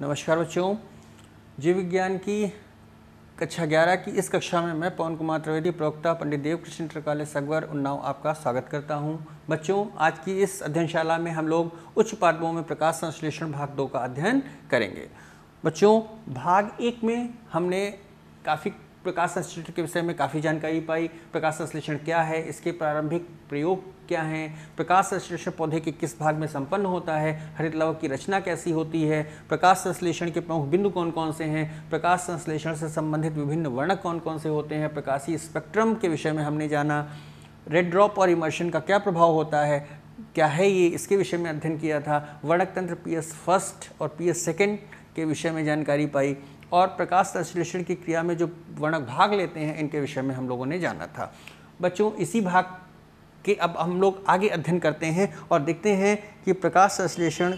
नमस्कार बच्चों, जीव विज्ञान की कक्षा 11 की इस कक्षा में मैं पवन कुमार त्रिवेदी, प्रवक्ता पंडित देवकृष्ण इंटर सगवर उन्नाव आपका स्वागत करता हूं। बच्चों, आज की इस अध्ययनशाला में हम लोग उच्च पाठवों में प्रकाश संश्लेषण भाग 2 का अध्ययन करेंगे। बच्चों, भाग 1 में हमने काफ़ी प्रकाश संश्लेषण के विषय में काफ़ी जानकारी पाई। प्रकाश संश्लेषण क्या है, इसके प्रारंभिक प्रयोग क्या हैं, प्रकाश संश्लेषण पौधे के किस भाग में संपन्न होता है, हरित लवक की रचना कैसी होती है, प्रकाश संश्लेषण के प्रमुख बिंदु कौन कौन से हैं, प्रकाश संश्लेषण से संबंधित विभिन्न वर्णक कौन कौन से होते हैं, प्रकाशीय स्पेक्ट्रम के विषय में हमने जाना, रेड ड्रॉप और इमर्शन का क्या प्रभाव होता है, क्या है ये, इसके विषय में अध्ययन किया था। वर्णक तंत्र PS फर्स्ट और PS सेकेंड के विषय में जानकारी पाई और प्रकाश संश्लेषण की क्रिया में जो वर्णक भाग लेते हैं इनके विषय में हम लोगों ने जाना था। बच्चों, इसी भाग के अब हम लोग आगे अध्ययन करते हैं और देखते हैं कि प्रकाश संश्लेषण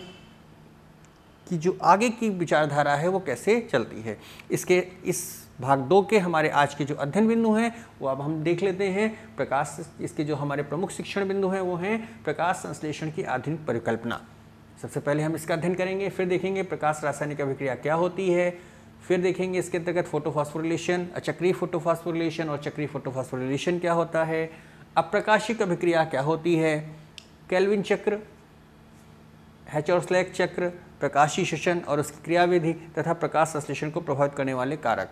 की जो आगे की विचारधारा है वो कैसे चलती है। इस भाग 2 के हमारे आज के जो अध्ययन बिंदु हैं वो अब हम देख लेते हैं। इसके जो हमारे प्रमुख शिक्षण बिंदु हैं वो हैं प्रकाश संश्लेषण की आधुनिक परिकल्पना। सबसे पहले हम इसका अध्ययन करेंगे, फिर देखेंगे प्रकाश रासायनिक अभिक्रिया क्या होती है, फिर देखेंगे इसके अंतर्गत फोटोफॉस्फोरिलेशन, अचक्रीय फोटोफॉस्फोरिलेशन और चक्रीय फोटोफॉस्फोरिलेशन क्या होता है, अप्रकाशिक अभिक्रिया क्या होती है, केल्विन चक्र, हैचर्सलैक चक्र, प्रकाशीय श्वसन और उसकी क्रियाविधि तथा प्रकाश संश्लेषण को प्रभावित करने वाले कारक।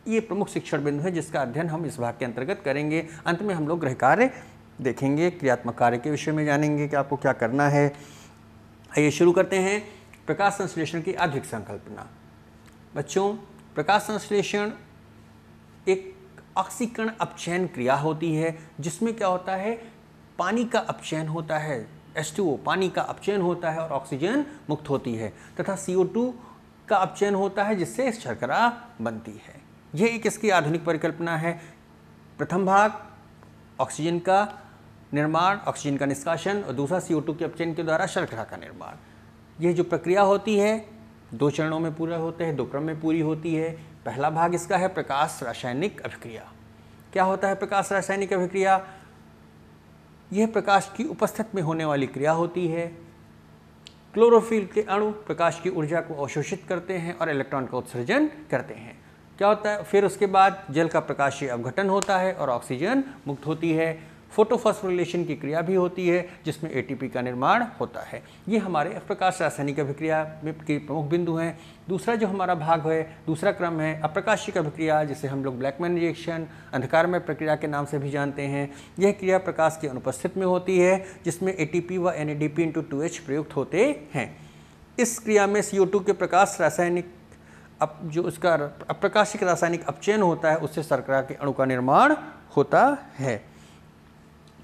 ये प्रमुख शिक्षण बिंदु है जिसका अध्ययन हम इस भाग के अंतर्गत करेंगे। अंत में हम लोग गृह कार्य देखेंगे, क्रियात्मक कार्य के विषय में जानेंगे कि आपको क्या करना है। आइए शुरू करते हैं प्रकाश संश्लेषण की आधुनिक संकल्पना। बच्चों, प्रकाश संश्लेषण एक ऑक्सीकरण अपचयन क्रिया होती है जिसमें क्या होता है, पानी का अपचयन होता है, H2O पानी का अपचयन होता है और ऑक्सीजन मुक्त होती है तथा CO2 का अपचयन होता है जिससे शर्करा बनती है। यह एक इसकी आधुनिक परिकल्पना है। प्रथम भाग ऑक्सीजन का निर्माण, ऑक्सीजन का निष्कासन और दूसरा CO2 के अपचयन के द्वारा शर्करा का निर्माण। यह जो प्रक्रिया होती है 2 चरणों में पूरा होते हैं, 2 क्रम में पूरी होती है। पहला भाग इसका है प्रकाश रासायनिक अभिक्रिया। क्या होता है प्रकाश रासायनिक अभिक्रिया? यह प्रकाश की उपस्थिति में होने वाली क्रिया होती है। क्लोरोफिल के अणु प्रकाश की ऊर्जा को अवशोषित करते हैं और इलेक्ट्रॉन का उत्सर्जन करते हैं। क्या होता है फिर उसके बाद जल का प्रकाशीय अपघटन होता है और ऑक्सीजन मुक्त होती है। फोटोफॉस्फोरिलेशन की क्रिया भी होती है जिसमें ATP का निर्माण होता है। ये हमारे प्रकाश रासायनिक अभिक्रिया में के प्रमुख बिंदु हैं। दूसरा जो हमारा भाग है, दूसरा क्रम है अप्रकाशिक अभिक्रिया, जिसे हम लोग ब्लैकमैन रिएक्शन, अंधकारमय प्रक्रिया के नाम से भी जानते हैं। यह क्रिया प्रकाश की अनुपस्थिति में होती है जिसमें ATP व NADP/2H प्रयुक्त होते हैं। इस क्रिया में CO2 के प्रकाश रासायनिक जो उसका अप्रकाशिक रासायनिक अपचयन होता है उससे शर्करा के अणु का निर्माण होता है।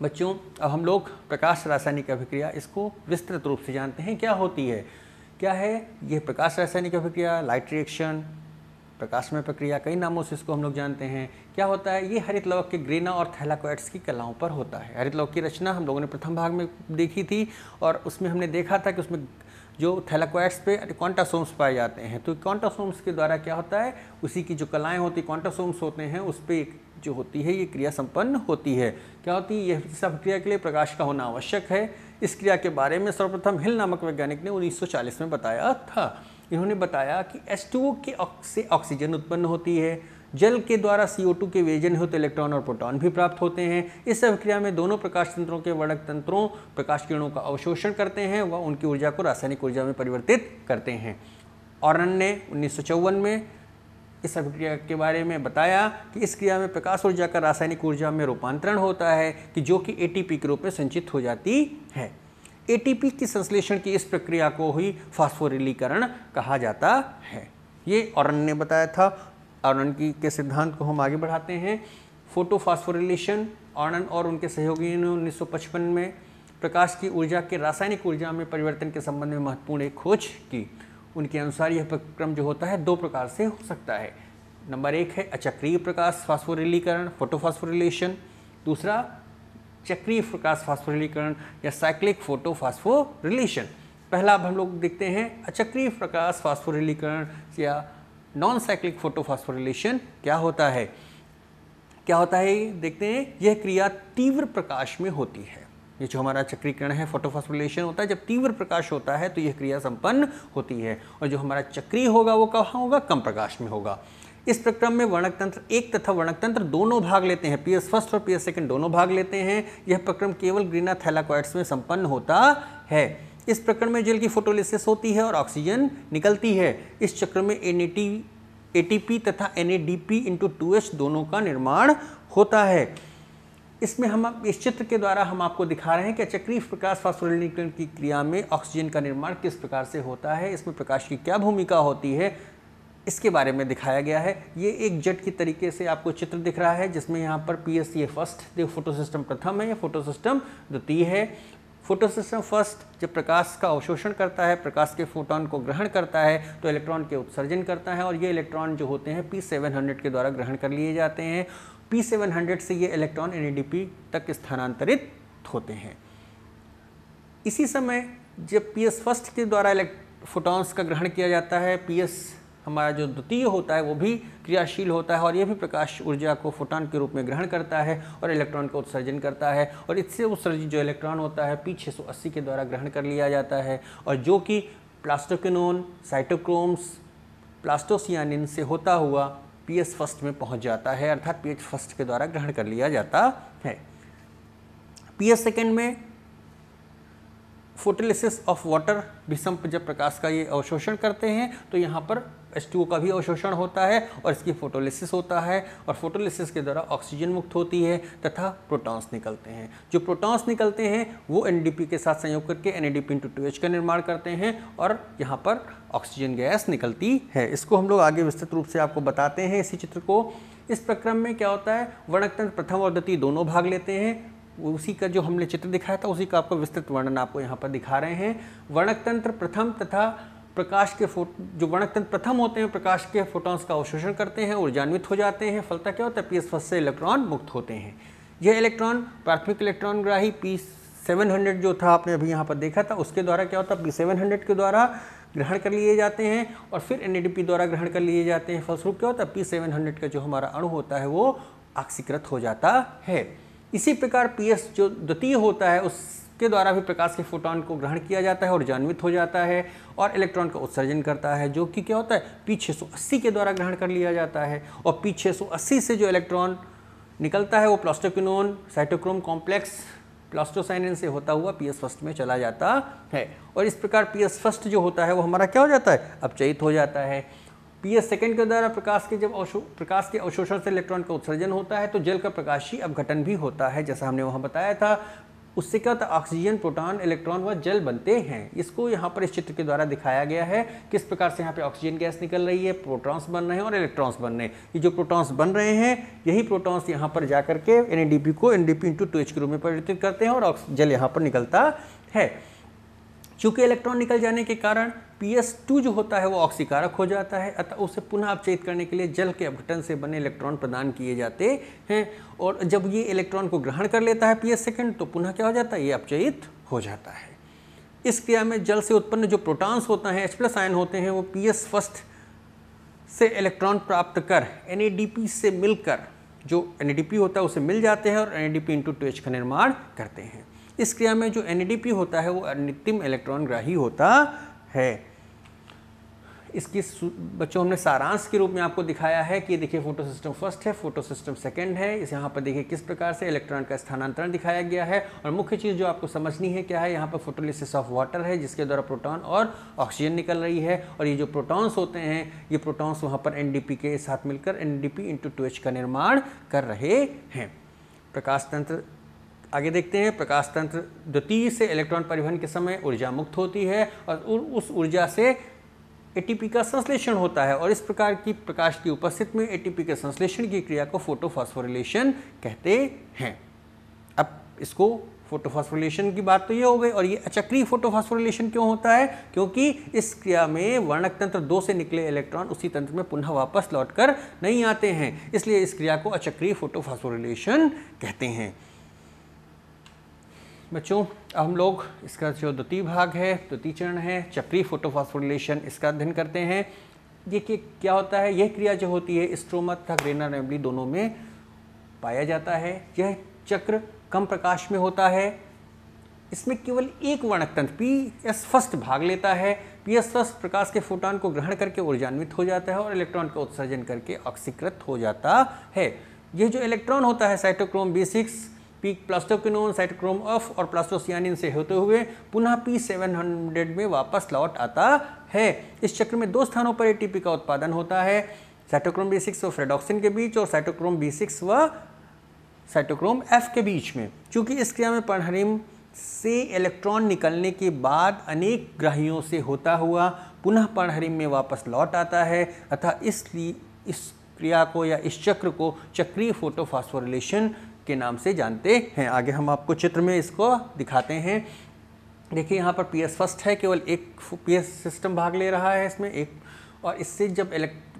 बच्चों, अब हम लोग प्रकाश रासायनिक अभिक्रिया इसको विस्तृत रूप से जानते हैं क्या होती है। क्या है यह प्रकाश रासायनिक अभिक्रिया? लाइट रिएक्शन, प्रकाशमय प्रक्रिया, कई नामों से इसको हम लोग जानते हैं। क्या होता है? ये हरित लवक के ग्रेना और थैलाकोइड्स की कलाओं पर होता है। हरित लवक की रचना हम लोगों ने प्रथम भाग में देखी थी और उसमें हमने देखा था कि उसमें जो थैलाकोइड्स पे क्वांटासोम्स पाए जाते हैं। तो क्वांटासोम्स के द्वारा क्या होता है, उसी की जो कलाएं होती क्वांटासोम्स होते हैं उस पर जो होती है ये क्रिया संपन्न होती है। क्या होती है? यह सब क्रिया के लिए प्रकाश का होना आवश्यक है। इस क्रिया के बारे में सर्वप्रथम हिल नामक वैज्ञानिक ने 1940 में बताया था। इन्होंने बताया कि H2O से ऑक्सीजन उत्पन्न होती है, जल के द्वारा CO2 के वियोजन होते इलेक्ट्रॉन और प्रोटॉन भी प्राप्त होते हैं। इस अभिक्रिया में दोनों प्रकाश तंत्रों के वर्णक तंत्रों प्रकाश किरणों का अवशोषण करते हैं व उनकी ऊर्जा को रासायनिक ऊर्जा में परिवर्तित करते हैं। ऑरन ने 1954 में इस अभिक्रिया के बारे में बताया कि इस क्रिया में प्रकाश ऊर्जा का रासायनिक ऊर्जा में रूपांतरण होता है कि जो कि ATP के रूप में संचित हो जाती है। ATP की संश्लेषण की इस प्रक्रिया को ही फास्फोरिलीकरण कहा जाता है। ये ऑरन ने बताया था। ऑरन के सिद्धांत को हम आगे बढ़ाते हैं। फोटोफॉस्फोरिलेशन, ऑरन और उनके सहयोगियों ने 1955 में प्रकाश की ऊर्जा के रासायनिक ऊर्जा में परिवर्तन के संबंध में महत्वपूर्ण एक खोज की। उनके अनुसार यह प्रक्रम जो होता है 2 प्रकार से हो सकता है। नंबर 1 है अचक्रीय प्रकाश फास्फोरिलीकरण, फोटोफॉस्फोरिलेशन। दूसरा चक्रीय प्रकाश फास्फोरिलीकरण या साइक्लिक फोटोफॉस्फोरिलेशन। पहला अब हम लोग देखते हैं अचक्रीय प्रकाश फास्फोरिलीकरण या नॉन साइक्लिक फोटोफॉस्फोरिलेशन क्या होता है। क्या होता है देखते हैं। यह क्रिया तीव्र प्रकाश में होती है। ये जो हमारा चक्रीकरण है, फोटोफॉस्फोरिलेशन होता है, जब तीव्र प्रकाश होता है तो यह क्रिया संपन्न होती है। और जो हमारा चक्रीय होगा वो कहाँ होगा, कम प्रकाश में होगा। इस प्रक्रम में वर्णकतंत्र एक तथा वर्णकतंत्र दोनों भाग लेते हैं, पीएस फर्स्ट और पीएस सेकंड दोनों भाग लेते हैं। यह प्रक्रम केवल ग्रीना थैलाकोइड्स में संपन्न होता है। इस प्रक्रम में जेल की फोटोलिसिस होती है और ऑक्सीजन निकलती है। इस चक्र में एटीपी तथा NADP × 2H दोनों का निर्माण होता है। इसमें हम इस चित्र के द्वारा हम आपको दिखा रहे हैं कि चक्रीय प्रकाश फास्फोरिलीकरण की क्रिया में ऑक्सीजन का निर्माण किस प्रकार से होता है, इसमें प्रकाश की क्या भूमिका होती है, इसके बारे में दिखाया गया है। ये एक जेट की तरीके से आपको चित्र दिख रहा है, जिसमें यहाँ पर पीएस ये फर्स्ट फोटो सिस्टम प्रथम है, या फोटो सिस्टम द्वितीय है। फोटो सिस्टम फर्स्ट जब प्रकाश का अवशोषण करता है, प्रकाश के फोटोन को ग्रहण करता है, तो इलेक्ट्रॉन के उत्सर्जन करता है, और ये इलेक्ट्रॉन जो होते हैं P700 के द्वारा ग्रहण कर लिए जाते हैं। P700 से ये इलेक्ट्रॉन NADP तक स्थानांतरित होते हैं। इसी समय जब पीएस फर्स्ट के द्वारा फोटॉन्स का ग्रहण किया जाता है, पीएस हमारा जो द्वितीय होता है वो भी क्रियाशील होता है, और यह भी प्रकाश ऊर्जा को फोटॉन के रूप में ग्रहण करता है और इलेक्ट्रॉन का उत्सर्जन करता है, और इससे उत्सर्जित जो इलेक्ट्रॉन होता है P680 के द्वारा ग्रहण कर लिया जाता है, और जो कि प्लास्टोक्विनोन, साइटोक्रोम्स, प्लास्टोसियानिन से होता हुआ पीएस फर्स्ट में पहुंच जाता है, अर्थात पीएस फर्स्ट के द्वारा ग्रहण कर लिया जाता है। पीएस सेकेंड में फोटोलिसिस ऑफ वाटर विषम जब प्रकाश का ये अवशोषण करते हैं तो यहाँ पर H2O का भी अवशोषण होता है और इसकी फोटोलिसिस होता है, और फोटोलिसिस के द्वारा ऑक्सीजन मुक्त होती है तथा प्रोटॉन्स निकलते हैं। जो प्रोटॉन्स निकलते हैं वो NADP के साथ संयोग करके NADP × 2H का निर्माण करते हैं, और यहाँ पर ऑक्सीजन गैस निकलती है। इसको हम लोग आगे विस्तृत रूप से आपको बताते हैं इसी चित्र को। इस प्रक्रम में क्या होता है, वर्णकतंत्र प्रथम और द्वितीय दोनों भाग लेते हैं। उसी का जो हमने चित्र दिखाया था उसी का आपको विस्तृत वर्णन आपको यहाँ पर दिखा रहे हैं। वर्णकतंत्र प्रथम तथा प्रकाश के जो वर्णकतंत्र प्रथम होते हैं प्रकाश के फोटॉन्स का अवशोषण करते हैं, ऊर्जान्वित हो जाते हैं। फलतः क्या होता है, पीएस फर्स्ट से इलेक्ट्रॉन मुक्त होते हैं। यह इलेक्ट्रॉन प्राथमिक इलेक्ट्रॉन ग्राही P700 जो था आपने अभी यहाँ पर देखा था, उसके द्वारा क्या होता है, P700 के द्वारा ग्रहण कर लिए जाते हैं और फिर NADP द्वारा ग्रहण कर लिए जाते हैं। फलस्वरूप क्या होता है, P700 का जो हमारा अणु होता है वो ऑक्सीकृत हो जाता है। इसी प्रकार पीएस जो द्वितीय होता है उसके द्वारा भी प्रकाश के फोटॉन को ग्रहण किया जाता है और ऊर्जान्वित हो जाता है और इलेक्ट्रॉन का उत्सर्जन करता है, जो कि क्या होता है P680 के द्वारा ग्रहण कर लिया जाता है। और P680 से जो इलेक्ट्रॉन निकलता है वो प्लास्टोक्विनोन, साइटोक्रोम कॉम्प्लेक्स, प्लास्टोसाइनिन से होता हुआ पीएस फर्स्ट में चला जाता है। और इस प्रकार पीएस फर्स्ट जो होता है वो हमारा क्या हो जाता है, अपचयित हो जाता है। पीएस सेकंड के द्वारा प्रकाश के अवशोषण से इलेक्ट्रॉन का उत्सर्जन होता है तो जल का प्रकाशीय अपघटन भी होता है, जैसा हमने वहाँ बताया था। उससे क्या होता है, ऑक्सीजन, प्रोटॉन, इलेक्ट्रॉन व जल बनते हैं। इसको यहाँ पर इस चित्र के द्वारा दिखाया गया है किस प्रकार से यहाँ पे ऑक्सीजन गैस निकल रही है, प्रोटॉन्स बन रहे हैं और इलेक्ट्रॉन्स बन रहे हैं। ये जो प्रोटॉन्स बन रहे हैं यही प्रोटॉन्स यहाँ पर जाकर के NADP को NADP × 2H के रूप में परिवर्तित करते हैं और जल यहाँ पर निकलता है। चूँकि इलेक्ट्रॉन निकल जाने के कारण PS2 जो होता है वो ऑक्सीकारक हो जाता है, अतः उसे पुनः अपचयित करने के लिए जल के अपघटन से बने इलेक्ट्रॉन प्रदान किए जाते हैं। और जब ये इलेक्ट्रॉन को ग्रहण कर लेता है PS सेकंड तो पुनः क्या हो जाता है, ये अपचयित हो जाता है। इस क्रिया में जल से उत्पन्न जो प्रोटॉन्स होते हैं, H+ आयन होते हैं, वो PS फर्स्ट से इलेक्ट्रॉन प्राप्त कर NADP से मिलकर, जो NADP होता है उसे मिल जाते हैं और NADP × 2H का निर्माण करते हैं। इस क्रिया में जो NADP होता है वो अनित्यम इलेक्ट्रॉन ग्राही होता है। इसकी बच्चों हमने सारांश के रूप में आपको दिखाया है कि ये देखिए फोटो सिस्टम फर्स्ट है, फोटो सिस्टम सेकंड है। इस यहाँ पर देखिए किस प्रकार से इलेक्ट्रॉन का स्थानांतरण दिखाया गया है। और मुख्य चीज़ जो आपको समझनी है क्या है, यहाँ पर फोटोलिसिस ऑफ वाटर है जिसके द्वारा प्रोटॉन और ऑक्सीजन निकल रही है। और ये जो प्रोटॉन्स होते हैं ये प्रोटॉन्स वहाँ पर NADP के साथ मिलकर NADP × 2H का निर्माण कर रहे हैं। प्रकाश तंत्र आगे देखते हैं। प्रकाश तंत्र द्वितीय से इलेक्ट्रॉन परिवहन के समय ऊर्जा मुक्त होती है और उस ऊर्जा से ATP का संश्लेषण होता है और इस प्रकार की प्रकाश की उपस्थिति में ATP के संश्लेषण की क्रिया को फोटोफॉस्फोरिलेशन कहते हैं। अब इसको फोटोफॉस्फोरिलेशन की बात तो ये हो गई। और ये अचक्रीय फोटोफॉस्फोरिलेशन क्यों होता है, क्योंकि इस क्रिया में वर्णक तंत्र 2 से निकले इलेक्ट्रॉन उसी तंत्र में पुनः वापस लौटकर नहीं आते हैं, इसलिए इस क्रिया को अचक्रीय फोटोफॉस्फोरिलेशन कहते हैं। बच्चों अब हम लोग इसका जो द्वितीय भाग है, द्वितीय चरण है, चक्रीय फोटोफॉस्फोरिलेशन, इसका अध्ययन करते हैं। ये कि क्या होता है, यह क्रिया जो होती है स्ट्रोमा तथा ग्रेनर एम्बली दोनों में पाया जाता है। यह चक्र कम प्रकाश में होता है इसमें केवल एक वर्णक तंत्र पीएस फर्स्ट भाग लेता है। पीएस फर्स्ट प्रकाश के फोटोन को ग्रहण करके ऊर्जान्वित हो जाता है और इलेक्ट्रॉन का उत्सर्जन करके ऑक्सीकृत हो जाता है। यह जो इलेक्ट्रॉन होता है cytochrome B6 P plastoquinone, cytochrome F और प्लास्टोसियानिन से होते हुए पुनः P700 में वापस लौट आता है। इस चक्र में 2 स्थानों पर एटीपी का उत्पादन होता है, साइटोक्रोम B6 व फ्रेडॉक्सिन के बीच और साइटोक्रोम B6 व साइटोक्रोम F के बीच में। चूंकि इस क्रिया में पर्णहरिम से इलेक्ट्रॉन निकलने के बाद अनेक ग्राहियों से होता हुआ पुनः पर्णहरिम में वापस लौट आता है, अतः इसलिए इस क्रिया को या इस चक्र को चक्रीय फोटोफॉस्फोरिलेशन के नाम से जानते हैं। आगे हम आपको चित्र में इसको दिखाते हैं। देखिए यहाँ पर पीएस फर्स्ट है, केवल एक पीएस सिस्टम भाग ले रहा है इसमें एक, और इससे जब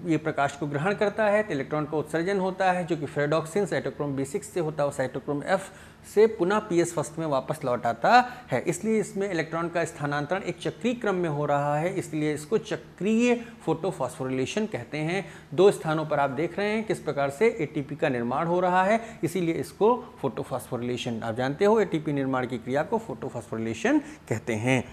ये प्रकाश को ग्रहण करता है तो इलेक्ट्रॉन का उत्सर्जन होता है जो कि फ्रेडॉक्सिन साइटोक्रोम B6 से होता है, साइटोक्रोम F से पुनः पीएस फर्स्ट में वापस लौट आता है। इसलिए इसमें इलेक्ट्रॉन का स्थानांतरण एक चक्रीय क्रम में हो रहा है, इसलिए इसको चक्रीय फोटोफॉस्फोरिलेशन कहते हैं। 2 स्थानों पर आप देख रहे हैं किस प्रकार से एटीपी का निर्माण हो रहा है, इसीलिए इसको फोटोफॉस्फोरिलेशन, आप जानते हो एटीपी निर्माण की क्रिया को फोटोफॉस्फोरिलेशन कहते हैं।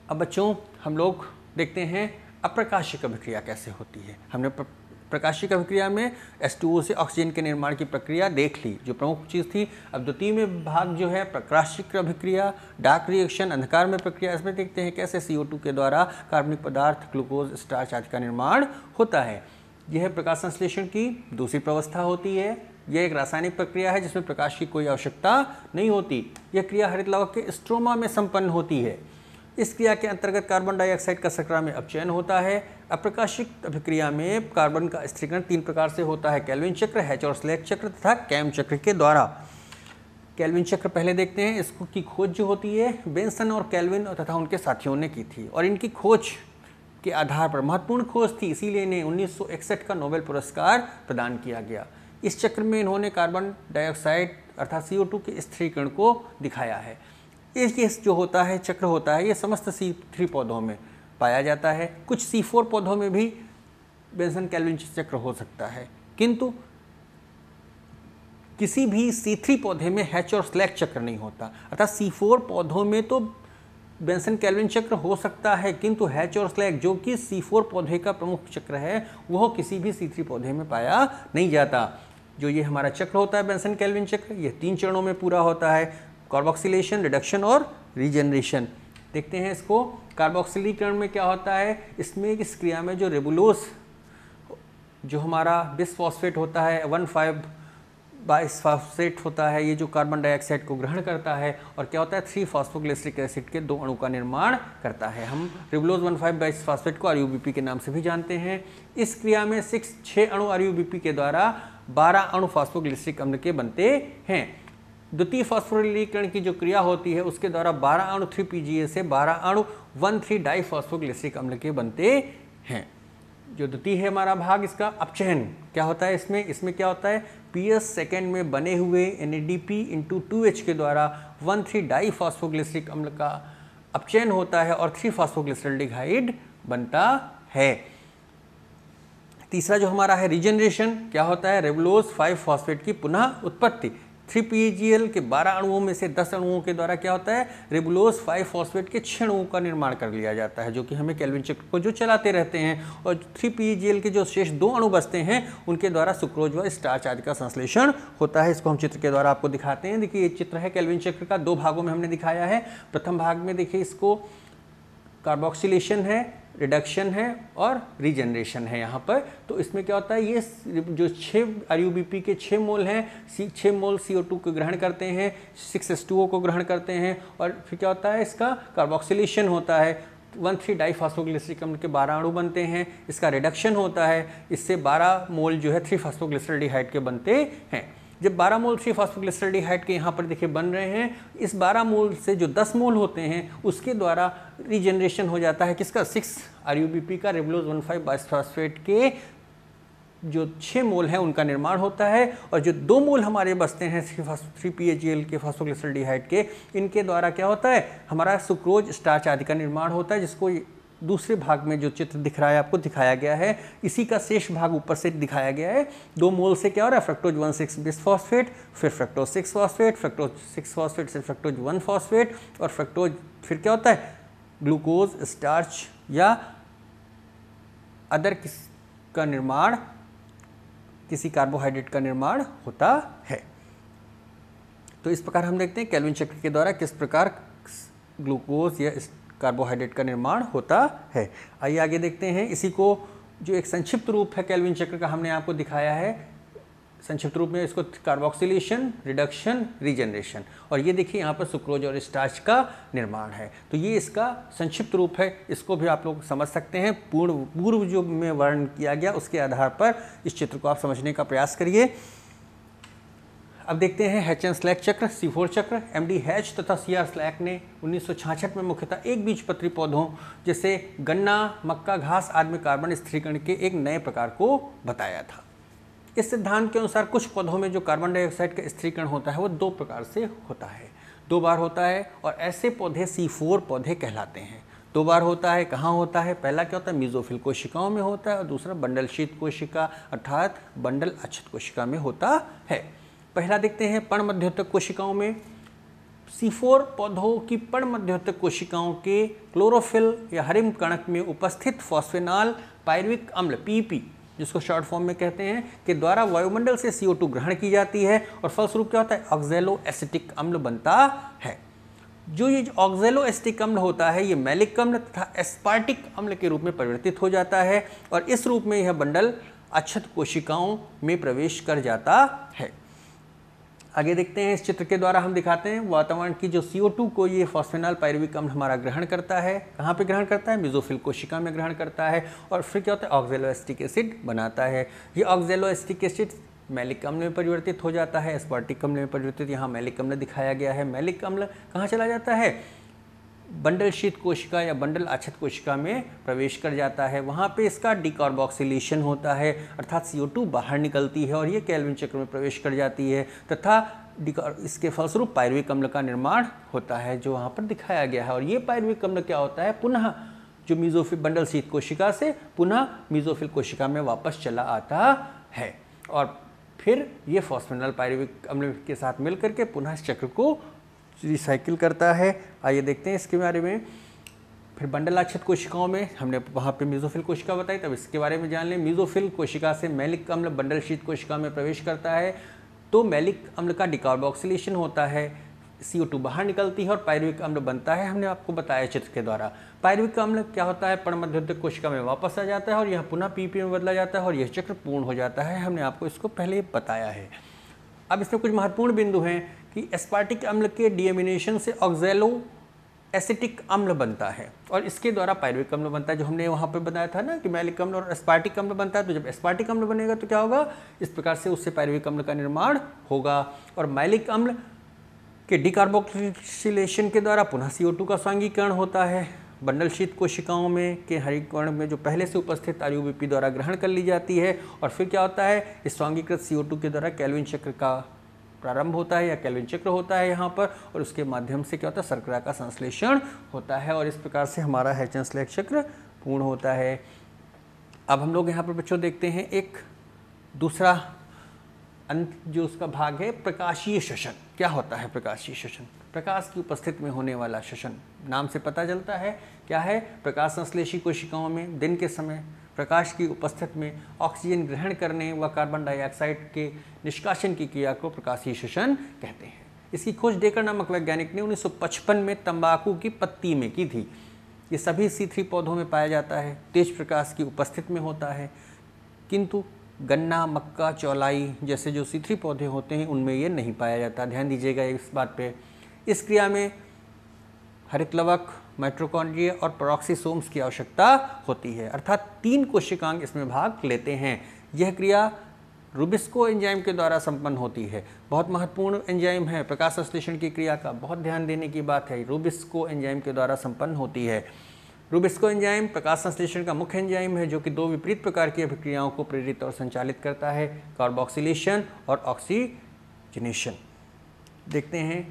अब बच्चों हम लोग देखते हैं अप्रकाशिक अभिक्रिया कैसे होती है। हमने प्रकाशिक अभिक्रिया में H2O से ऑक्सीजन के निर्माण की प्रक्रिया देख ली, जो प्रमुख चीज़ थी। अब द्वितीय में भाग जो है प्रकाशिक अभिक्रिया, डार्क रिएक्शन, अंधकार में प्रक्रिया, इसमें देखते हैं कैसे CO2 के द्वारा कार्बनिक पदार्थ, ग्लूकोज, स्टार्च आदि का निर्माण होता है। यह प्रकाश संश्लेषण की दूसरी प्रवस्था होती है। यह एक रासायनिक प्रक्रिया है जिसमें प्रकाश की कोई आवश्यकता नहीं होती। यह क्रिया हरित लवक के स्ट्रोमा में संपन्न होती है। इस क्रिया के अंतर्गत कार्बन डाइऑक्साइड का शर्करा में अपचयन होता है। अप्रकाशिक अभिक्रिया में कार्बन का स्थिरीकरण 3 प्रकार से होता है, केल्विन चक्र, हैच और स्लेक चक्र तथा कैम चक्र के द्वारा। केल्विन चक्र पहले देखते हैं। इसको की खोज जो होती है बेंसन और केल्विन तथा उनके साथियों ने की थी, और इनकी खोज के आधार पर महत्वपूर्ण खोज थी, इसीलिए इन्हें 1961 का नोबेल पुरस्कार प्रदान किया गया। इस चक्र में इन्होंने कार्बन डाइऑक्साइड अर्थात CO2 के स्थिरीकरण को दिखाया है। ये जो होता है चक्र होता है, ये समस्त C3 पौधों में पाया जाता है। कुछ C4 पौधों में भी बेंसन केल्विन चक्र हो सकता है, किंतु किसी भी C3 पौधे में हैच और स्लेक चक्र नहीं होता। अर्थात C4 पौधों में तो बेंसन केल्विन चक्र हो सकता है, किंतु हैच और स्लेक जो कि C4 पौधे का प्रमुख चक्र है वह किसी भी C3 पौधे में पाया नहीं जाता। जो ये हमारा चक्र होता है बेंसन केल्विन चक्र, ये 3 चरणों में पूरा होता है, कार्बोक्सिलेशन, रिडक्शन और रीजनरेशन। देखते हैं इसको। कार्बोक्सिलीकरण में क्या होता है, इसमें इस क्रिया में जो रेबुलोस जो हमारा बिसफॉस्फेट होता है 1,5 बाइसफॉस्फेट होता है, ये जो कार्बन डाइऑक्साइड को ग्रहण करता है और क्या होता है 3-फॉस्फोग्लिसरिक एसिड के 2 अणु का निर्माण करता है। हम रिबुलोज 1,5 बाइसफॉस्फेट को RUBP के नाम से भी जानते हैं। इस क्रिया में 6 अणु RUBP के द्वारा 12 अणु फॉस्फोग्लिसरिक अम्ल के बनते हैं। द्वितीय फॉस्फोरिलीकरण की जो क्रिया होती है उसके द्वारा 12 अणु 3PGA से 12 अणु 1,3 डाइफॉस्फोग्लिसरिक अम्ल के बनते हैं। जो द्वितीय है हमारा भाग, इसका अपचयन क्या होता है, इसमें क्या होता है PS सेकेंड में बने हुए NADP/2H के द्वारा 1,3 डाइफॉस्फोग्लिसरिक अम्ल का अपचयन होता है और 3-फॉस्फोग्लिसरल्डिहाइड बनता है। तीसरा जो हमारा है रीजनरेशन, क्या होता है रेबुलोज 5-फॉस्फेट की पुनः उत्पत्ति। 3PGL के 12 अणुओं में से 10 अणुओं के द्वारा क्या होता है रेबुलोज 5-फॉस्फेट के 6 अणुओं का निर्माण कर लिया जाता है, जो कि हमें केल्विन चक्र को जो चलाते रहते हैं। और 3PGL के जो शेष 2 अणु बचते हैं उनके द्वारा सुक्रोज व स्टार्च आदि का संश्लेषण होता है। इसको हम चित्र के द्वारा आपको दिखाते हैं। देखिए ये चित्र है केल्विन चक्र का, 2 भागों में हमने दिखाया है। प्रथम भाग में देखिए इसको कार्बोक्सिलेशन है, रिडक्शन है और रीजनरेशन है यहाँ पर। तो इसमें क्या होता है, ये जो 6 RUBP के 6 मोल हैं, 6 मोल CO2 को ग्रहण करते हैं, 6H2O को ग्रहण करते हैं और फिर क्या होता है इसका कार्बोक्सिलेशन होता है, 1,3 डाइफॉस्फोग्लिसरिक अम्ल के 12 अणु बनते हैं। इसका रिडक्शन होता है, इससे 12 मोल जो है 3-फॉस्फोग्लिसरल्डिहाइड के बनते हैं। जब 12 मोल 3-फॉस्फोग्लिसरल्डिहाइड के यहाँ पर देखिए बन रहे हैं, इस 12 मोल से जो 10 मोल होते हैं उसके द्वारा रीजनरेशन हो जाता है किसका 6 RUBP का रेबुलोज 1,5 बाइसफॉस्फेट के जो 6 मोल हैं उनका निर्माण होता है। और जो 2 मोल हमारे बचते हैं 3PGL के फॉस्फोग्लिसरल्डिहाइड के, इनके द्वारा क्या होता है हमारा सुक्रोज स्टार्च आदि का निर्माण होता है, जिसको दूसरे भाग में जो चित्र दिख रहा है आपको दिखाया गया है, इसी का शेष भाग ऊपर से दिखाया गया है। 2 मोल से क्या हो रहा है, फ्रक्टोज 1,6 बिसफॉस्फेट, फिर फ्रक्टोज 6 फॉस्फेट, फ्रक्टोज 6 फॉस्फेट से फ्रक्टोज 1 फॉस्फेट, और फ्रक्टोज फिर क्या होता है, ग्लूकोज, स्टार्च या अदर का निर्माण, किसी कार्बोहाइड्रेट का निर्माण होता है। तो इस प्रकार हम देखते हैं केल्विन चक्र के द्वारा किस प्रकार ग्लूकोज या कार्बोहाइड्रेट का निर्माण होता है। आइए आगे देखते हैं। इसी को जो एक संक्षिप्त रूप है केल्विन चक्र का हमने आपको दिखाया है, संक्षिप्त रूप में इसको कार्बोक्सिलेशन, रिडक्शन, रीजनरेशन, और ये देखिए यहाँ पर सुक्रोज और स्टार्च का निर्माण है। तो ये इसका संक्षिप्त रूप है, इसको भी आप लोग समझ सकते हैं। पूर्व जो में वर्णन किया गया उसके आधार पर इस चित्र को आप समझने का प्रयास करिए। अब देखते हैं हैच एंड स्लैक चक्र, C4 चक्र। MD हैच तथा CR स्लैक ने 1966 में मुख्यतः एक बीजपत्री पौधों जैसे गन्ना, मक्का, घास आदि में कार्बन स्थिरीकरण के एक नए प्रकार को बताया था। इस सिद्धांत के अनुसार कुछ पौधों में जो कार्बन डाइऑक्साइड का स्थिरीकरण होता है वो 2 प्रकार से होता है, 2 बार होता है, और ऐसे पौधे C4 पौधे कहलाते हैं। 2 बार होता है, कहाँ होता है, पहला क्या होता है, मीजोफिल कोशिकाओं में होता है, और दूसरा बंडल शीत कोशिका अर्थात बंडल अच्छत कोशिका में होता है। पहला देखते हैं पर्णमध्योतक कोशिकाओं में। C4 पौधों की पर्णमध्योतक कोशिकाओं के क्लोरोफिल या हरिम कणक में उपस्थित फॉस्फेनॉल पायरुविक अम्ल PP, जिसको शॉर्ट फॉर्म में कहते हैं, के द्वारा वायुमंडल से CO2 ग्रहण की जाती है, और फलस्वरूप क्या होता है, ऑक्जेलो एसिटिक अम्ल बनता है। जो ये ऑक्जेलो एसिटिक अम्ल होता है ये मैलिक अम्ल तथा एस्पार्टिक अम्ल के रूप में परिवर्तित हो जाता है, और इस रूप में यह बंडल अच्छत कोशिकाओं में प्रवेश कर जाता है। आगे देखते हैं, इस चित्र के द्वारा हम दिखाते हैं वातावरण की जो CO2 को ये फॉस्फेनॉल पायरुविक अम्ल हमारा ग्रहण करता है। कहाँ पे ग्रहण करता है, मेसोफिल कोशिका में ग्रहण करता है, और फिर क्या होता है, ऑक्जेलो एसिटिक एसिड बनाता है। ये ऑक्जेलो एसिटिक एसिड मैलिक अम्ल में परिवर्तित हो जाता है, एस्पार्टिक अम्ल में परिवर्तित, यहाँ मैलिक अम्ल दिखाया गया है। मैलिक अम्ल कहाँ चला जाता है, बंडल शीत कोशिका या बंडल अच्छत कोशिका में प्रवेश कर जाता है। वहाँ पे इसका डिकार्बोक्सिलेशन होता है, अर्थात CO2 बाहर निकलती है और ये केल्विन चक्र में प्रवेश कर जाती है, तथा इसके फलस्वरूप पायरुविक अम्ल का निर्माण होता है जो वहाँ पर दिखाया गया है। और ये पायरुविक अम्ल क्या होता है, पुनः जो मीजोफिल बंडल शीत कोशिका से पुनः मीजोफिल कोशिका में वापस चला आता है, और फिर ये फॉस्फेनॉल पायरुविक अम्ल के साथ मिल करके पुनः इस चक्र को रिसाइकिल करता है। आइए देखते हैं इसके बारे में। फिर बंडल अच्छत कोशिकाओं में हमने वहाँ पे मेसोफिल कोशिका बताई, तब इसके बारे में जान लें। मेसोफिल कोशिका से मैलिक अम्ल बंडल शीत कोशिका में प्रवेश करता है, तो मैलिक अम्ल का डिकार्बोक्सिलेशन होता है, CO2 बाहर निकलती है और पायरुविक अम्ल बनता है। हमने आपको बताया चित्र के द्वारा। पायरुविक अम्ल क्या होता है, पर्णमध्योतक कोशिका में वापस आ जाता है और यह पुनः PP में बदला जाता है और यह चक्र पूर्ण हो जाता है। हमने आपको इसको पहले बताया है। अब इसमें कुछ महत्वपूर्ण बिंदु हैं कि एस्पार्टिक अम्ल के डीएमिनेशन से ऑक्जेलो एसिटिक अम्ल बनता है और इसके द्वारा पायरुविक अम्ल बनता है, जो हमने वहाँ पे बताया था ना कि मैलिक अम्ल और एस्पार्टिक अम्ल बनता है। तो जब एस्पार्टिक अम्ल बनेगा तो क्या होगा, इस प्रकार से उससे पायरुविक अम्ल का निर्माण होगा, और मैलिक अम्ल के डिकार्बोक्सिलेशन के द्वारा पुनः CO2 का स्वांगीकरण होता है। बंडल शीत कोशिकाओं में के हरिकर्ण में जो पहले से उपस्थित RUBP द्वारा ग्रहण कर ली जाती है, और फिर क्या होता है, इस स्वांगीकृत CO2 के द्वारा केल्विन चक्र का प्रारंभ होता है या केल्विन चक्र होता है यहाँ पर, और उसके माध्यम से क्या होता है, शर्करा का संश्लेषण होता है, और इस प्रकार से हमारा हैच एंड स्लैक चक्र पूर्ण होता है। अब हम लोग यहाँ पर बच्चों देखते हैं एक दूसरा अंत जो उसका भाग है, प्रकाशीय श्वसन। क्या होता है प्रकाशीय श्वसन? प्रकाश की उपस्थिति में होने वाला श्वसन। नाम से पता चलता है क्या है, प्रकाश संश्लेषी कोशिकाओं में दिन के समय प्रकाश की उपस्थिति में ऑक्सीजन ग्रहण करने व कार्बन डाइऑक्साइड के निष्कासन की क्रिया को प्रकाशीय श्वसन कहते हैं। इसकी खोज डेकर नामक वैज्ञानिक ने 1955 में तंबाकू की पत्ती में की थी। ये सभी C3 पौधों में पाया जाता है, तेज प्रकाश की उपस्थिति में होता है, किंतु गन्ना, मक्का, चौलाई जैसे जो C3 पौधे होते हैं उनमें ये नहीं पाया जाता। ध्यान दीजिएगा इस बात पे। इस क्रिया में हरितलवक, माइटोकॉन्ड्रिया और पेरोक्सीसोम्स की आवश्यकता होती है, अर्थात 3 कोशिकांग इसमें भाग लेते हैं। यह क्रिया रूबिस्को एंजाइम के द्वारा संपन्न होती है। बहुत महत्वपूर्ण एंजाइम है, प्रकाश संश्लेषण की क्रिया का बहुत ध्यान देने की बात है। रूबिस्को एंजाइम के द्वारा संपन्न होती है। रूबिस्को एंजाइम प्रकाश संश्लेषण का मुख्य एंजाइम है, जो कि 2 विपरीत प्रकार की अभिक्रियाओं को प्रेरित और संचालित करता है, कार्बोक्सिलेशन और ऑक्सीजनेशन। देखते हैं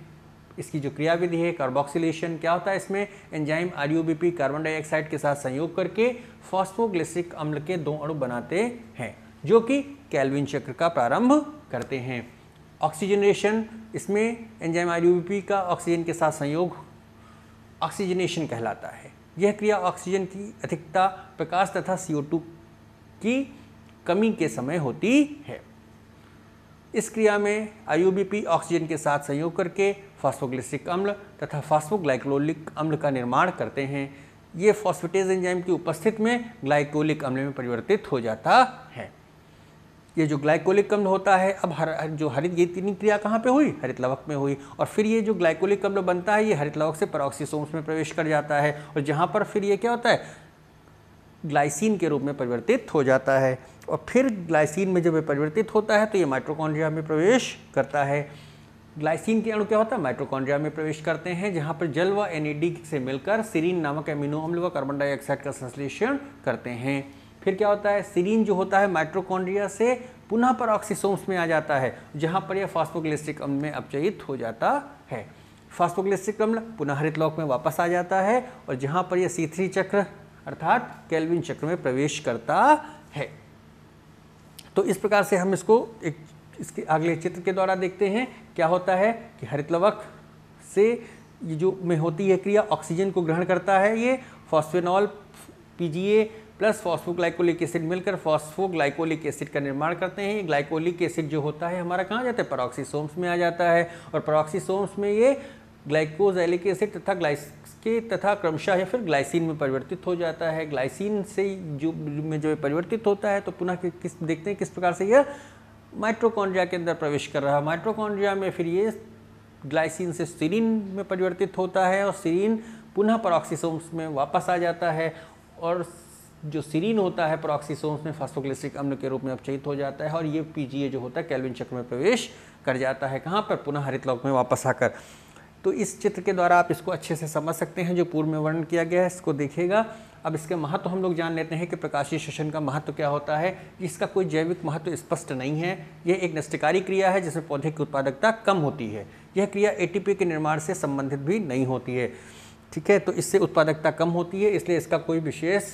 इसकी जो क्रियाविधि है कार्बोक्सिलेशन, क्या होता है इसमें एंजाइम आरयूबीपी कार्बन डाइऑक्साइड के साथ संयोग करके फॉस्फोग्लिसरिक अम्ल के 2 अणु बनाते हैं जो कि केल्विन चक्र का प्रारंभ करते हैं। ऑक्सीजनेशन, इसमें एंजाइम आरयूबीपी का ऑक्सीजन के साथ संयोग ऑक्सीजनेशन कहलाता है। यह क्रिया ऑक्सीजन की अधिकता प्रकाश तथा CO2 की कमी के समय होती है। इस क्रिया में आरयूबीपी ऑक्सीजन के साथ संयोग करके फॉस्फोग्लिसरिक अम्ल तथा फॉस्फोग्लाइकोलिक अम्ल का निर्माण करते हैं। ये फॉस्फेटेज एंजाइम की उपस्थिति में ग्लाइकोलिक अम्ल में परिवर्तित हो जाता है। ये जो ग्लाइकोलिक अम्ल होता है, अब ये तीन क्रिया कहाँ पे हुई? हरित लवक में हुई। और फिर ये जो ग्लाइकोलिक अम्ल बनता है ये हरित लवक से पेरोक्सीसोम्स में प्रवेश कर जाता है और जहाँ पर फिर ये क्या होता है, ग्लाइसिन के रूप में परिवर्तित हो जाता है। और फिर ग्लाइसिन में जब ये परिवर्तित होता है तो ये माइटोकॉन्ड्रिया में प्रवेश करता है। ग्लाइसिन के अणु क्या होता है? माइटोकॉन्ड्रिया में प्रवेश करते हैं जहाँ पर जल व NAD से मिलकर सीरीन नामक एमिनो अम्ल व कार्बन डाइऑक्साइड का संश्लेषण करते हैं। फिर क्या होता है, सीरीन जो होता है माइटोकॉन्ड्रिया से पुनः पेरोक्सीसोम्स में आ जाता है जहाँ पर यह फॉस्फोग्लिसरिक अम्ल में अपचयित हो जाता है। फॉस्फोग्लिसरिक अम्ल पुनः हरित लवक में वापस आ जाता है और जहाँ पर यह C3 चक्र अर्थात केल्विन चक्र में प्रवेश करता है। तो इस प्रकार से हम इसके अगले चित्र के द्वारा देखते हैं। क्या होता है कि हरित लवक से ये जो में होती है क्रिया, ऑक्सीजन को ग्रहण करता है, ये फॉस्फेनॉल PGA प्लस फॉस्फोग्लाइकोलिक एसिड मिलकर फॉस्फोग्लाइकोलिक एसिड का निर्माण करते हैं। ये ग्लाइकोलिक एसिड जो होता है हमारा कहाँ जाता है? पेरोक्सीसोम्स में आ जाता है और पेरोक्सीसोम्स में ये ग्लाइकोजैलिक एसिड तथा क्रमशः या फिर ग्लाइसिन में परिवर्तित हो जाता है। ग्लाइसिन से जो परिवर्तित होता है तो पुनः देखते हैं किस प्रकार से यह माइटोकॉन्ड्रिया के अंदर प्रवेश कर रहा है। माइटोकॉन्ड्रिया में फिर ये ग्लाइसिन से सीरीन में परिवर्तित होता है और सीरीन पुनः पेरोक्सीसोम्स में वापस आ जाता है और जो सीरीन होता है पेरोक्सीसोम्स में फॉस्फोग्लिसरिक अम्ल के रूप में अपचयित हो जाता है और ये PGA जो होता है केल्विन चक्र में प्रवेश कर जाता है। कहाँ पर? पुनः हरित लवक में वापस आकर। तो इस चित्र के द्वारा आप इसको अच्छे से समझ सकते हैं जो पूर्व में वर्णन किया गया है, इसको देखिएगा। अब इसके महत्व हम लोग जान लेते हैं कि प्रकाशीय श्वसन का महत्व क्या होता है। इसका कोई जैविक महत्व स्पष्ट नहीं है। यह एक नष्टकारी क्रिया है जिसमें पौधे की उत्पादकता कम होती है। यह क्रिया ATP के निर्माण से संबंधित भी नहीं होती है, ठीक है। तो इससे उत्पादकता कम होती है, इसलिए इसका कोई विशेष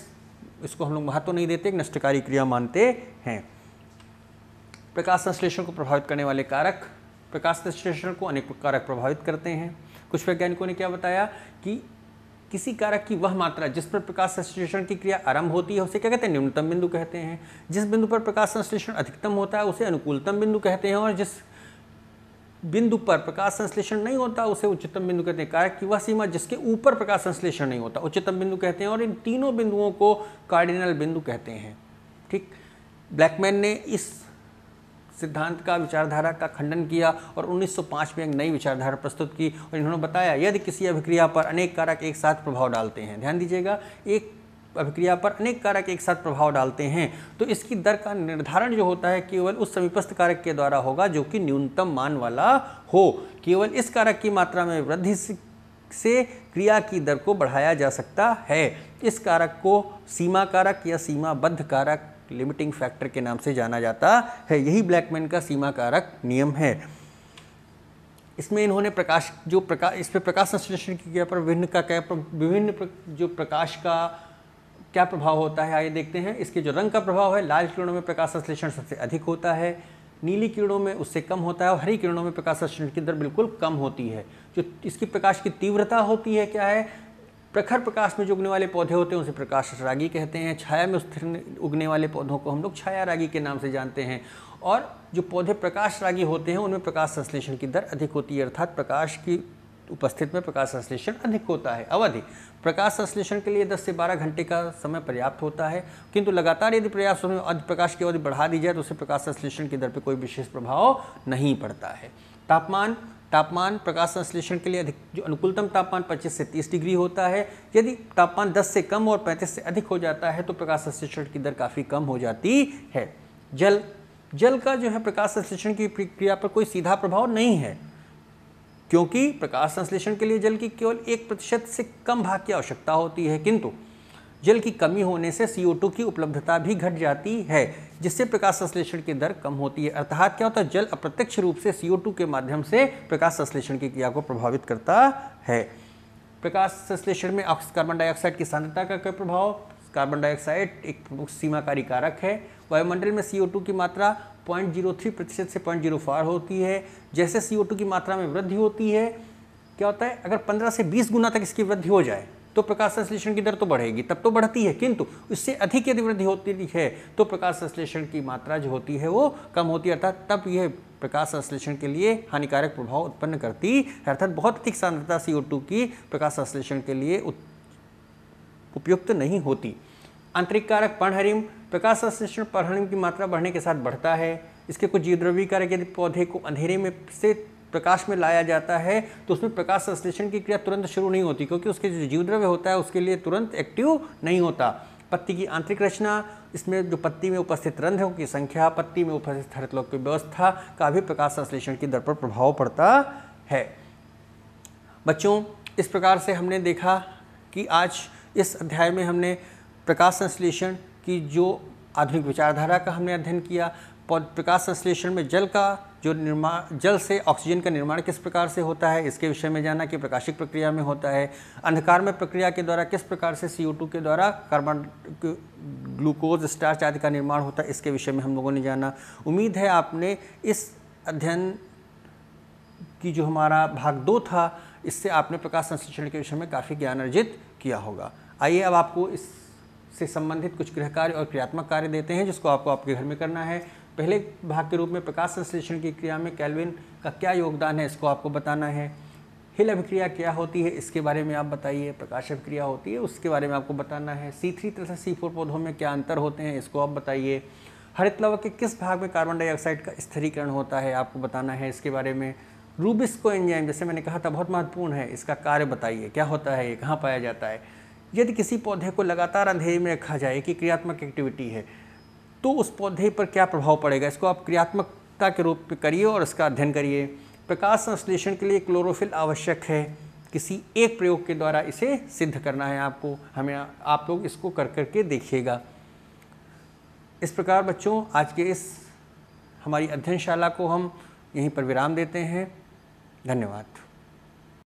इसको हम लोग महत्व नहीं देते, एक नष्टकारी क्रिया मानते हैं। प्रकाश संश्लेषण को प्रभावित करने वाले कारक, प्रकाश संश्लेषण को अनेक कारक प्रभावित करते हैं। कुछ वैज्ञानिकों ने क्या बताया कि किसी कारक की वह मात्रा जिस पर प्रकाश संश्लेषण की क्रिया आरंभ होती है उसे क्या कहते हैं? न्यूनतम बिंदु कहते हैं। जिस बिंदु पर प्रकाश संश्लेषण अधिकतम होता है उसे अनुकूलतम बिंदु कहते हैं और जिस बिंदु पर प्रकाश संश्लेषण नहीं होता उसे उच्चतम बिंदु कहते हैं। कारक की वह सीमा जिसके ऊपर प्रकाश संश्लेषण नहीं होता उच्चतम बिंदु कहते हैं और इन तीनों बिंदुओं को कार्डिनल बिंदु कहते हैं, ठीक। ब्लैकमैन ने इस सिद्धांत का, विचारधारा का खंडन किया और 1905 में एक नई विचारधारा प्रस्तुत की और इन्होंने बताया यदि किसी अभिक्रिया पर अनेक कारक एक साथ प्रभाव डालते हैं, ध्यान दीजिएगा, एक अभिक्रिया पर अनेक कारक एक साथ प्रभाव डालते हैं तो इसकी दर का निर्धारण जो होता है केवल उस समीपस्थ कारक के द्वारा होगा जो कि न्यूनतम मान वाला हो। केवल इस कारक की मात्रा में वृद्धि से क्रिया की दर को बढ़ाया जा सकता है। इस कारक को सीमा कारक या सीमाबद्ध कारक, लिमिटिंग फैक्टर के नाम से जाना जाता है। यही ब्लैकमैन का सीमा कारक नियम है। इसमें इन्होंने इस पर प्रकाश संश्लेषण की क्रिया पर विभिन्न जो प्रकाश का क्या प्रभाव होता है आइए देखते हैं। इसके जो रंग का प्रभाव है, लाल किरणों में प्रकाश संश्लेषण सबसे अधिक होता है, नीली किरणों में उससे कम होता है और हरी किरणों में प्रकाश संश्लेषण की दर बिल्कुल कम होती है। जो इसकी प्रकाश की तीव्रता होती है क्या है, प्रखर प्रकाश में जो उगने वाले पौधे होते हैं उसे प्रकाश रागी कहते हैं। छाया में स्थिर उगने वाले पौधों को हम लोग छाया रागी के नाम से जानते हैं और जो पौधे प्रकाश रागी होते हैं उनमें प्रकाश संश्लेषण की दर अधिक होती है, अर्थात प्रकाश की उपस्थिति में प्रकाश संश्लेषण अधिक होता है। अवधि, प्रकाश संश्लेषण के लिए 10 से 12 घंटे का समय पर्याप्त होता है, किंतु लगातार यदि प्रयास में प्रकाश की अवधि बढ़ा दी जाए तो उससे प्रकाश संश्लेषण की दर पर कोई विशेष प्रभाव नहीं पड़ता है। तापमान प्रकाश संश्लेषण के लिए अधिक, जो अनुकूलतम तापमान 25 से 30 डिग्री होता है। यदि तापमान 10 से कम और 35 से अधिक हो जाता है तो प्रकाश संश्लेषण की दर काफ़ी कम हो जाती है। जल का जो है प्रकाश संश्लेषण की प्रक्रिया पर कोई सीधा प्रभाव नहीं है क्योंकि प्रकाश संश्लेषण के लिए जल की केवल 1% से कम भाग की आवश्यकता होती है, किंतु जल की कमी होने से CO2 की उपलब्धता भी घट जाती है, जिससे प्रकाश संश्लेषण की दर कम होती है। अर्थात क्या होता है, जल अप्रत्यक्ष रूप से CO2 के माध्यम से प्रकाश संश्लेषण की क्रिया को प्रभावित करता है। प्रकाश संश्लेषण में कार्बन डाइऑक्साइड की सांद्रता का क्या प्रभाव? कार्बन डाइऑक्साइड एक प्रमुख सीमाकारी कारक है। वायुमंडल में CO2 की मात्रा 0.03% से 0.04 होती है। जैसे CO2 की मात्रा में वृद्धि होती है, क्या होता है, अगर 15 से 20 गुना तक इसकी वृद्धि हो जाए तो प्रकाश संश्लेषण की दर तो बढ़ेगी, तब तो बढ़ती है, किंतु इससे अधिक यदि वृद्धि होती है तो प्रकाश संश्लेषण की मात्रा जो होती है वो कम होती है, अर्थात तब यह प्रकाश संश्लेषण के लिए हानिकारक प्रभाव उत्पन्न करती है। अर्थात बहुत अधिक सांद्रता CO2 की प्रकाश संश्लेषण के लिए उपयुक्त नहीं होती। आंतरिक कारक पर्णहरिम, प्रकाश संश्लेषण पर्णहरिम की मात्रा बढ़ने के साथ बढ़ता है। इसके कुछ जीवद्रव्यीय कारक, यदि पौधे को अंधेरे में से प्रकाश में लाया जाता है तो उसमें प्रकाश संश्लेषण की क्रिया तुरंत शुरू नहीं होती, क्योंकि उसके जो जीवद्रव्य होता है उसके लिए तुरंत एक्टिव नहीं होता। पत्ती की आंतरिक रचना, इसमें जो पत्ती में उपस्थित रंध्रों की संख्या, पत्ती में उपस्थित हरितलोक की व्यवस्था का भी प्रकाश संश्लेषण की दर पर प्रभाव पड़ता है। बच्चों, इस प्रकार से हमने देखा कि आज इस अध्याय में हमने प्रकाश संश्लेषण की जो आधुनिक विचारधारा का हमने अध्ययन किया, प्रकाश संश्लेषण में जल का जो निर्माण, जल से ऑक्सीजन का निर्माण किस प्रकार से होता है इसके विषय में जाना कि प्रकाशिक प्रक्रिया में होता है। अंधकार में प्रक्रिया के द्वारा किस प्रकार से CO2 के द्वारा कार्बन, ग्लूकोज, स्टार्च आदि का निर्माण होता है, इसके विषय में हम लोगों ने जाना। उम्मीद है आपने इस अध्ययन की जो हमारा भाग 2 था, इससे आपने प्रकाश संश्लेषण के विषय में काफ़ी ज्ञान अर्जित किया होगा। आइए अब आपको इससे संबंधित कुछ गृह कार्य और क्रियात्मक कार्य देते हैं जिसको आपको आपके घर में करना है। पहले भाग के रूप में प्रकाश संश्लेषण की क्रिया में केल्विन का क्या योगदान है इसको आपको बताना है। हिल अभिक्रिया क्या होती है इसके बारे में आप बताइए। प्रकाश अभिक्रिया होती है उसके बारे में आपको बताना है। C3 तथा C4 पौधों में क्या अंतर होते हैं इसको आप बताइए। हरितलवक के किस भाग में कार्बन डाइऑक्साइड का स्थिरीकरण होता है आपको बताना है इसके बारे में। रूबिस्को एंजाइम, जैसे मैंने कहा था, बहुत महत्वपूर्ण है, इसका कार्य बताइए, क्या होता है, ये कहाँ पाया जाता है। यदि किसी पौधे को लगातार अंधेरे में रखा जाए कि क्रियात्मक एक्टिविटी है तो उस पौधे पर क्या प्रभाव पड़ेगा, इसको आप क्रियात्मकता के रूप में करिए और इसका अध्ययन करिए। प्रकाश संश्लेषण के लिए क्लोरोफिल आवश्यक है, किसी एक प्रयोग के द्वारा इसे सिद्ध करना है आपको, हमें आप लोग इसको कर करके देखिएगा। इस प्रकार बच्चों, आज के इस हमारी अध्ययनशाला को हम यहीं पर विराम देते हैं। धन्यवाद।